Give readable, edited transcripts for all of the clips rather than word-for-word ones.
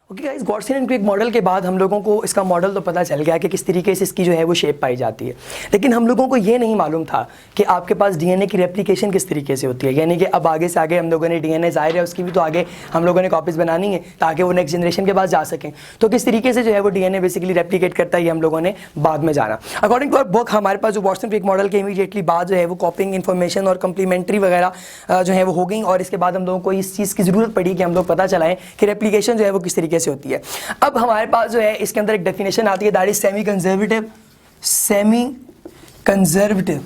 Okay guys, Watson and Crick model के बाद हम लोगों को इसका मॉडल तो पता चल गया कि किस तरीके से इसकी जो है वो शेप पाई जाती है, लेकिन हम लोगों को ये नहीं मालूम था कि आपके पास डीएनए की रेप्लिकेशन किस तरीके से होती है। यानी कि अब आगे से आगे हम लोगों ने डीएनए ज़ाहिर है उसकी भी तो आगे हम लोगों ने कॉपीज़ बनानी है ताकि वो नेक्स्ट जनरेशन के पास जा सकें। तो किस तरीके से जो है वो डीएनए बेसिकली रेप्लिकेट करता है ये हम लोगों ने बाद में जाना। अकॉर्डिंग टू आवर बुक हमारे पास जो गॉडसन क्रिक मॉडल के इमीडिएटली बाद जो है वो कॉपिंग इन्फॉर्मेशन और कम्प्लीमेंट्री वगैरह जो है वो हो गई, और इसके बाद हम लोगों को इस चीज़ की ज़रूरत पड़ी कि हम लोग पता चलाएं कि रेप्लिकेशन जो है वो किस तरीके से होती है। अब हमारे पास जो है इसके अंदर एक डेफिनेशन आती है, that is semi conservative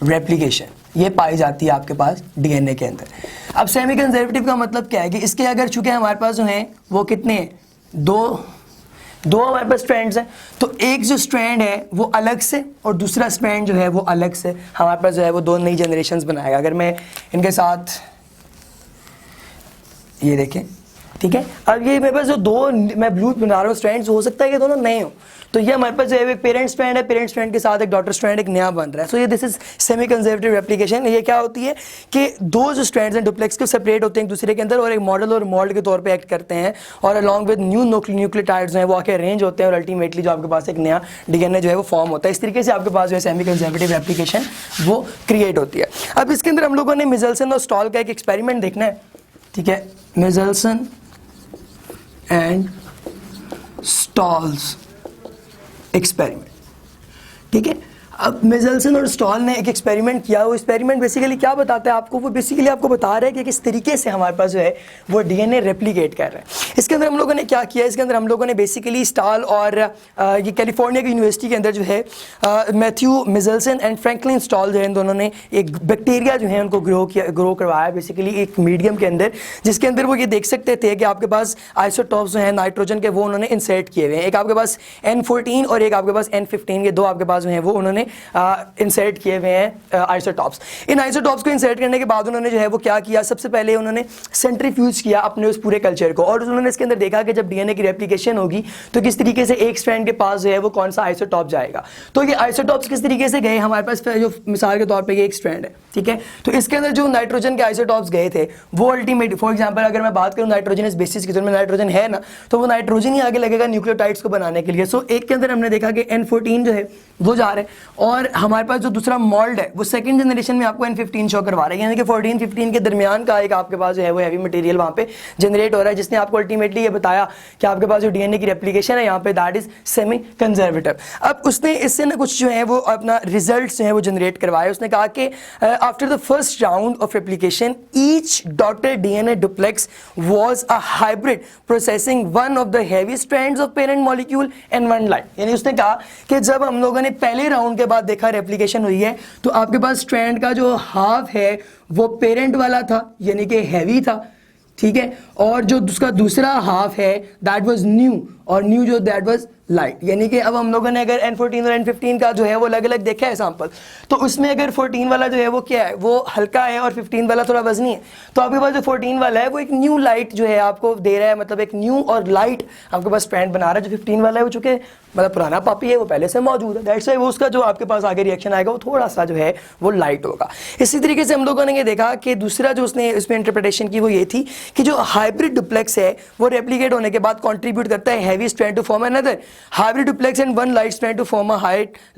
replication, ये पाई जाती है आपके पास डीएनए के अंदर। अब सेमी कंजर्वेटिव का मतलब क्या है कि इसके अगर चूंकि हमारे पास जो है वो कितने हैं, दो हमारे पास स्ट्रैंड्स हैं, तो एक जो स्ट्रैंड है वो अलग से और दूसरा स्ट्रैंड जो है वो अलग से हमारे पास जो है वो दो नई जनरेशन्स बनाएगा। अगर मैं इनके साथ ये देखें, ठीक है, अब ये मेरे पास जो दो मैं ब्लू बना रहा हूँ स्ट्रैंड्स, हो सकता है कि दोनों नए हो, तो ये हमारे पास जो है एक पेरेंट स्ट्रैंड है, पेरेंट स्ट्रैंड के साथ एक डॉटर स्ट्रैंड एक नया बन रहा है। सो ये this is semi conservative replication. ये क्या होती है कि दो जो स्ट्रैंड्स हैं डुप्लेक्स के सेपरेट होते हैं एक दूसरे के अंदर और एक मॉडल और मोल्ड के तौर पे एक्ट करते हैं, और अलॉन्ग विद न्यू न्यूक्लियोटाइड्स हैं वो आके अरेंज होते हैं और अल्टीमेटली जो आपके पास एक नया डीएनए जो है वो फॉर्म होता है। इस तरीके से आपके पास जो है सेमी कंजर्वेटिव रेप्लिकेशन वो क्रिएट होती है। अब इसके अंदर हम लोगों ने मिज़ेल्सन और स्टॉल का एक एक्सपेरिमेंट देखना है, ठीक है, मिज़ेल्सन एंड स्टॉल्स एक्सपेरिमेंट, ठीक है। अब मिज़ेल्सन और स्टॉल ने एक एक्सपेरिमेंट किया, वो एक्सपेरिमेंट बेसिकली क्या बताता है आपको, वो बेसिकली आपको बता रहा है कि किस तरीके से हमारे पास जो है वो डीएनए रेप्लिकेट कर रहा है। इसके अंदर हम लोगों ने क्या किया, इसके अंदर हम लोगों ने बेसिकली स्टॉल और ये कैलिफोर्निया की यूनिवर्सिटी के अंदर जो है मैथ्यू मिज़ेल्सन एंड फ्रैंकलिन स्टॉल जो है इन दोनों ने एक बैक्टीरिया जो है उनको ग्रो करवाया बेसिकली एक मीडियम के अंदर, जिसके अंदर वो ये देख सकते थे कि आपके पास आइसोटॉप्स जो है नाइट्रोजन के वो उन्होंने इंसर्ट किए हुए हैं। एक आपके पास N14 और एक आपके पास N15 के दो आपके पास जो है वो उन्होंने इंसर्ट किए हुए हैं आइसोटॉप्स। इन आइसोटॉप्स को इंसर्ट करने के बाद उन्होंने जो है वो क्या किया, सबसे पहले उन्होंने सेंट्रीफ्यूज किया अपने उस पूरे कल्चर को, और उन्होंने इसके अंदर देखा कि जब डीएनए की रेप्लिकेशन होगी तो किस तरीके से एक स्ट्रैंड के पास जो है वो कौन सा आइसोटॉप जाएगा। तो ये आइसोटॉप्स किस तरीके से गए, हमारे पास जो मिसाल के तौर पर ये एक स्ट्रैंड है, ठीक है, तो इसके अंदर जो नाइट्रोजन के आइसोटॉप्स गए थे वो अल्टीमेट, फॉर एग्जांपल अगर मैं बात करूं नाइट्रोजनस बेसिस की, तो में नाइट्रोजन है ना, तो वो नाइट्रोजन ही आगे लगेगा न्यूक्लियोटाइड्स को बनाने के लिए। सो एक के अंदर हमने देखा कि N14 जो है वो जा रहा है, और हमारे पास जो दूसरा मोल्ड है वो सेकंड जनरेशन में आपको N15 शो करवा रहा है, यानी कि 14-15 के दरमियान का एक आपके पास जो है वो हैवी मटेरियल वहाँ पे जनरेट हो रहा है, जिसने आपको अल्टीमेटली ये बताया कि आपके पास जो डीएनए की रेप्लिकेशन है यहाँ पे दैट इज सेमी कंजर्वेटिव। अब उसने इससे ना कुछ जो है वो अपना रिजल्ट्स जो है वो जनरेट करवाए। उसने कहा कि after the first round of replication each daughter DNA duplex was a hybrid processing one of the heavy strands of parent molecule and one line. यानी उसने कहा कि जब हम लोगों ने पहले राउंड के बाद देखा रेप्लिकेशन हुई है तो आपके पास स्ट्रैंड का जो हाफ है वो पेरेंट वाला था यानी कि हैवी था, ठीक है, और जो उसका दूसरा हाफ है दैट वाज न्यू, और न्यू जो दैट वाज लाइट। यानी कि अब हम लोगों ने अगर N14 और N15 का जो है वो अलग अलग देखा है सैंपल, तो उसमें अगर 14 वाला जो है वो क्या है, वो हल्का है और 15 वाला थोड़ा वजनी है, तो आपके पास जो 14 वाला है वो एक न्यू लाइट जो है आपको दे रहा है, मतलब एक न्यू और लाइट आपके पास स्ट्रैंड बना रहा है। जो 15 वाला है वो चूंकि मतलब पुराना पापी है वो पहले से मौजूद है, दैट्स व्हाई वो उसका जो आपके पास आगे रिएक्शन आएगा वो थोड़ा सा जो है वो लाइट होगा। इसी तरीके से हम लोगों ने ये देखा कि दूसरा जो उसने इसमें इंटरप्रिटेशन की वो ये थी कि जो हाइब्रिड डुप्लेक्स है वो रेप्लिकेट होने के बाद कॉन्ट्रीब्यूट करता है heavy strand to form another hybrid duplex and one light strand to form a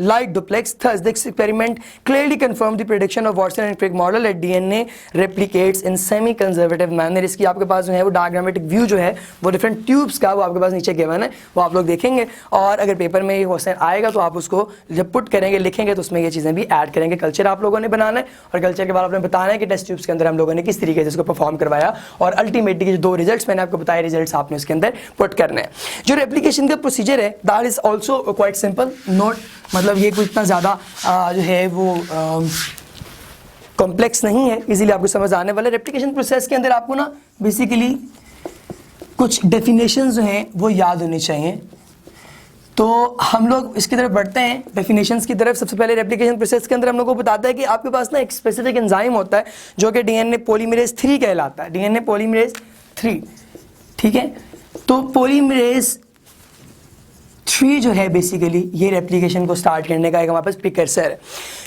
light duplex. Thus, this experiment clearly confirmed the prediction of Watson and Crick model that DNA replicates in semi-conservative manner. इसकी आपके पास जो है वो diagrammatic view जो है वो different tubes का वो आपके पास नीचे गिवन है, वो आप लोग देखेंगे, और अगर पेपर में ये क्वेश्चन आएगा तो आप उसको जब पुट करेंगे लिखेंगे तो उसमें ये चीज़ें भी ऐड करेंगे। कल्चर आप लोगों ने बनाना है और कल्चर के बाद आपने बताना है कि टेस्ट ट्यूब्स के अंदर हम लोगों ने किस तरीके से इसको परफॉर्म करवाया, और अल्टीमेटली जो दो रिजल्ट्स मैंने आपको बताए रिजल्ट्स आपने उसके अंदर पुट करने हैं। जो रेप्लिकेशन का प्रोसीजर है that is also quite simple, note मतलब ये कोई इतना ज़्यादा जो है वो कॉम्प्लेक्स नहीं है, इजीली आपको समझ आने वाला। रेप्लिकेशन प्रोसेस के अंदर आपको ना बेसिकली कुछ डेफिनेशंस जो हैं वो याद होनी चाहिए, तो हम लोग इसकी तरफ बढ़ते हैं डेफिनेशंस की तरफ। सबसे पहले रेप्लिकेशन प्रोसेस के अंदर हम लोग को बताता है कि आपके पास ना एक स्पेसिफिक एंजाइम होता है जो कि डीएनए पॉलीमरेज 3 कहलाता है, डीएनए पॉलीमरेज 3, ठीक है। तो पॉलीमरेज 3 जो है बेसिकली ये रेप्लिकेशन को स्टार्ट करने का एक हमारे पास प्रिकर्सर है।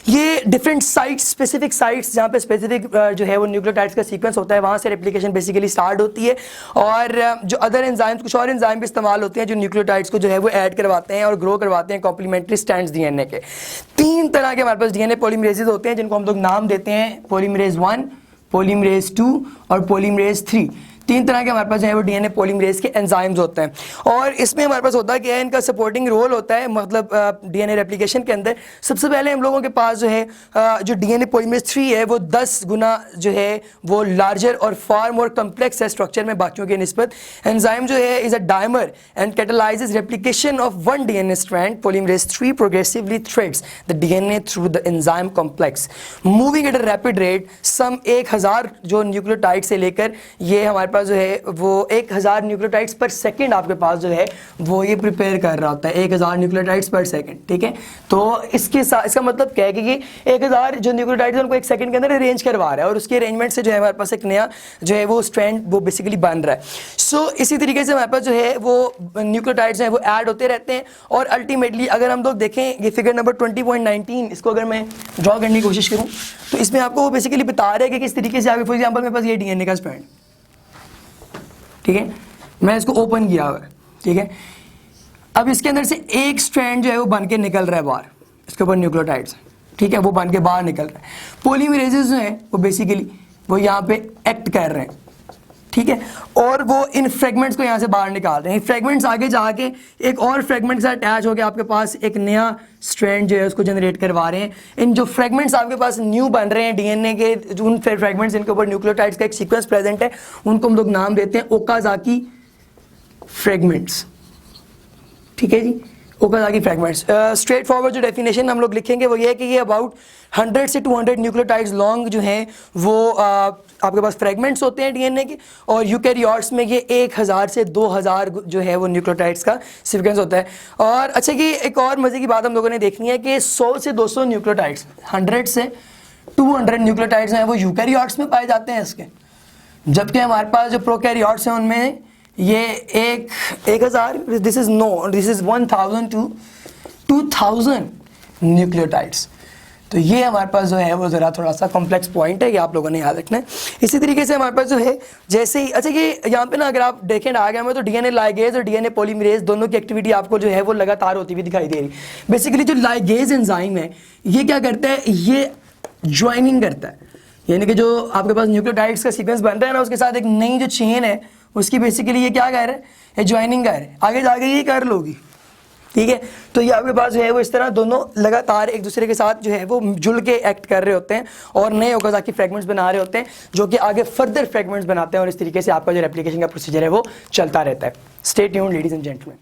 ये डिफरेंट साइट्स, स्पेसिफिक साइट्स जहाँ पे स्पेसिफिक जो है वो न्यूक्लियोटाइड्स का सीक्वेंस होता है, वहाँ से रेप्लिकेशन बेसिकली स्टार्ट होती है। और जो अदर एंजाइम्स, कुछ और एंजाइम भी इस्तेमाल होते हैं जो न्यूक्लियोटाइड्स को जो है वो ऐड करवाते हैं और ग्रो करवाते हैं कॉम्प्लीमेंट्री स्ट्रैंड्स डीएनए के। 3 तरह के हमारे पास डीएनए पॉलीमरेजेस होते हैं जिनको हम लोग नाम देते हैं पॉलीमरेज 1, पॉलीमरेज 2 और पॉलीमरेज 3। 3 तरह के हमारे पास जो है वो डीएनए पॉलीमरेज के एंजाइम्स होते हैं। और इसमें हमारे पास होता क्या है, इनका सपोर्टिंग रोल होता है, मतलब डीएनए रेप्लिकेशन के अंदर सबसे पहले हम लोगों के पास जो है जो डीएनए पॉलीमरेज 3 है वो 10 गुना जो है वो लार्जर और फार मोर कम्प्लेक्स है स्ट्रक्चर में बाकियों के निस्बत। एंजाइम जो है is a dimer and catalyses replication of one DNA strand. Polymerase 3 progressively threads the DNA through the enzyme complex moving at a rapid rate. Some 1000 जो न्यूक्लियोटाइड से लेकर ये हमारे जो है वो 1000 न्यूक्लियोटाइड्स पर सेकंड आपके पास जो है वो ये प्रिपेयर कर रहा होता है, 1000 न्यूक्लियोटाइड्स पर सेकंड। ठीक है, तो इसके साथ इसका मतलब क्या है कि ये 1000 जो न्यूक्लियोटाइड्स उनको 1 सेकंड के अंदर अरेंज करवा रहा है और उसके अरेंजमेंट से जो है हमारे पास एक नया जो है वो स्ट्रैंड वो बेसिकली बन रहा है। सो इसी तरीके से हमारे पास जो है वो न्यूक्लियोटाइड्स हैं वो ऐड होते रहते हैं और अल्टीमेटली अगर हम लोग देखें ये फिगर नंबर 20.19 इसको अगर मैं ड्रॉ करने की कोशिश करूँ तो इसमें आपको वो बेसिकली बता रहा है कि किस तरीके से आगे, फॉर एग्जाम्पल मेरे पास ये डीएनए का स्ट्रैंड, ठीक है, मैं इसको ओपन किया हुआ है। ठीक है, अब इसके अंदर से एक स्ट्रैंड जो है वो बन के निकल रहा है बाहर, इसके ऊपर न्यूक्लियोटाइड्स, ठीक है, वो बन के बाहर निकल रहा है। पॉलीमरेजेस जो हैं वो बेसिकली वो यहाँ पे एक्ट कर रहे हैं, ठीक है, और वो इन फ्रेगमेंट्स को यहाँ से बाहर निकाल रहे हैं। फ्रेगमेंट्स आगे जाके एक और फ्रेगमेंट से अटैच होकर आपके पास एक नया स्ट्रैंड जो है उसको जनरेट करवा रहे हैं। इन जो फ्रेगमेंट्स आपके पास न्यू बन रहे हैं डीएनए के, जो उन फ्रेगमेंट्स इनके ऊपर न्यूक्लियोटाइड्स का एक सीक्वेंस प्रेजेंट है, उनको हम लोग नाम देते हैं ओकाजाकी फ्रेगमेंट्स। ठीक है जी, ओकाजाकी फ्रेगमेंट्स। स्ट्रेट फॉरवर्ड जो डेफिनेशन हम लोग लिखेंगे वो ये है कि ये अबाउट 100 से 200 न्यूक्लियोटाइड्स लॉन्ग जो हैं वो आपके पास फ्रेगमेंट्स होते हैं डीएनए के, और यूकैरियोट्स में ये 1000 से 2000 जो है वो न्यूक्लियोटाइड्स का सीक्वेंस होता है। और अच्छा कि एक और मज़े की बात हम लोगों ने देखनी है कि 100 से 200 न्यूक्लियोटाइड्स, 100 से 200 न्यूक्लियोटाइड्स हैं वो यूकैरियोट्स में पाए जाते हैं इसके, जबकि हमारे पास जो प्रोकैरियोट्स हैं उनमें ये 1000, दिस इज 1000 to 2000 न्यूक्लियोटाइड्स। तो ये हमारे पास जो है वो ज़रा थोड़ा सा कॉम्प्लेक्स पॉइंट है, ये आप लोगों ने याद रखना है। इसी तरीके से हमारे पास जो है जैसे ही, अच्छा कि यहाँ पे ना अगर आप देखें डायग्राम में तो डीएनए लाइगेज और डीएनए पॉलीमरेज दोनों की एक्टिविटी आपको जो है वो लगातार होती हुई दिखाई दे रही। बेसिकली जो लाइगेज एंजाइम है ये क्या करता है, ये ज्वाइनिंग करता है, यानी कि जो आपके पास न्यूक्लियोटाइड्स का सीक्वेंस बन रहा है ना उसके साथ एक नई जो चेन है उसकी बेसिकली ये क्या कर रहा है, ये ज्वाइनिंग कर रहा है, आगे जाके ये कर लोगी। ठीक है, तो ये आपके पास जो है वो इस तरह दोनों लगातार एक दूसरे के साथ जो है वो जुड़ के एक्ट कर रहे होते हैं और नए ओकाजाकी फ्रेगमेंट्स बना रहे होते हैं जो कि आगे फर्दर फ्रेगमेंट्स बनाते हैं और इस तरीके से आपका जो रेप्लिकेशन का प्रोसीजर है वो चलता रहता है। Stay tuned ladies and gentleman.